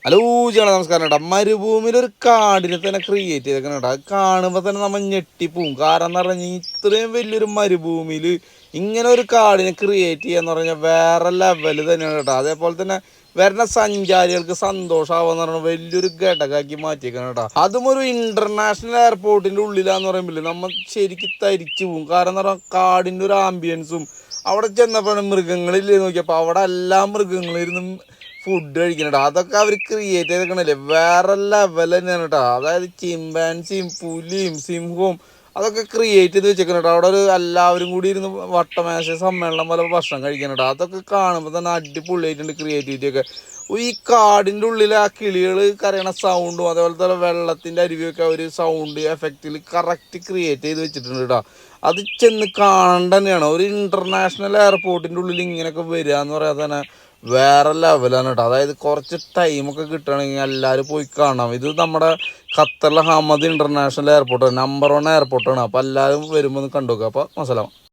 Hello ചേട്ടാ നമസ്കാരം കേട്ടോ. മരുഭൂമിയിൽ ഒരു കാടിനെ തന്നെ ക്രിയേറ്റ് ചെയ്തേക്കണം കേട്ടോ. അത് കാണുമ്പോൾ തന്നെ നമ്മൾ ഞെട്ടിപ്പോവും. കാരണം എന്ന് പറഞ്ഞാൽ ഇത്രയും വലിയൊരു മരുഭൂമിയിൽ ഇങ്ങനെ ഒരു കാടിനെ ക്രിയേറ്റ് ചെയ്യാന്ന് പറഞ്ഞാൽ വേറെ ലെവല് തന്നെയാണ് കേട്ടോ. അതേപോലെ തന്നെ വരുന്ന സഞ്ചാരികൾക്ക് സന്തോഷമാവാന്ന് പറഞ്ഞാൽ വലിയൊരു ഘടകമാക്കി മാറ്റിയേക്കണം കേട്ടോ. അതും ഒരു ഇന്റർനാഷണൽ എയർപോർട്ടിന്റെ ഉള്ളിലാന്ന് പറയുമ്പോൾ നമ്മൾ ശരിക്കും തരിച്ചു പോകും. കാരണം എന്ന് പറഞ്ഞാൽ കാടിന്റെ ഒരു ആംബിയൻസും അവിടെ ചെന്നപ്പോഴാണ് മൃഗങ്ങളില്ലേ നോക്കിയപ്പോൾ അവിടെ എല്ലാ മൃഗങ്ങളിരുന്നും ഫുഡ് കഴിക്കണ അതൊക്കെ അവർ ക്രിയേറ്റ് ചെയ്തേക്കണല്ലേ വേറെ ലെവൽ തന്നെയാണ് കേട്ടോ. അതായത് ചിമ്പാൻസിയും പുലിയും സിംഹവും അതൊക്കെ ക്രിയേറ്റ് ചെയ്ത് വെച്ചേക്കണം കേട്ടോ. അവിടെ ഒരു എല്ലാവരും കൂടി ഇരുന്ന് വട്ടമേശ സമ്മേളനം പോലെ ഭക്ഷണം കഴിക്കണം കേട്ടോ. അതൊക്കെ കാണുമ്പോൾ തന്നെ അടിപൊളിയായിട്ടുണ്ട് ക്രിയേറ്റിവിറ്റി ഒക്കെ. ഈ കാടിൻ്റെ ഉള്ളിൽ ആ കിളികൾ കരയണ സൗണ്ടും അതേപോലെ തന്നെ വെള്ളത്തിൻ്റെ അരുവിയൊക്കെ ഒരു സൗണ്ട് എഫക്റ്റിൽ കറക്റ്റ് ക്രിയേറ്റ് ചെയ്ത് വെച്ചിട്ടുണ്ട് കേട്ടോ. അത് ചെന്ന് കാണേണ്ട തന്നെയാണ്. ഒരു ഇൻ്റർനാഷണൽ എയർപോർട്ടിൻ്റെ ഉള്ളിൽ ഇങ്ങനെയൊക്കെ വരിക എന്ന് പറയാൻ തന്നെ വേറെ ലെവലാണ് കേട്ടോ. അതായത് കുറച്ച് ടൈമൊക്കെ കിട്ടുകയാണെങ്കിൽ എല്ലാവരും പോയി കാണാം. ഇത് നമ്മുടെ ഖത്തറിലെ ഹമദ് ഇൻ്റർനാഷണൽ എയർപോർട്ടാണ്, നമ്പർ 1 എയർപോർട്ടാണ്. അപ്പോൾ എല്ലാവരും വരുമ്പോൾ ഒന്ന് കണ്ടു നോക്കുക. അപ്പോൾ മസലാം.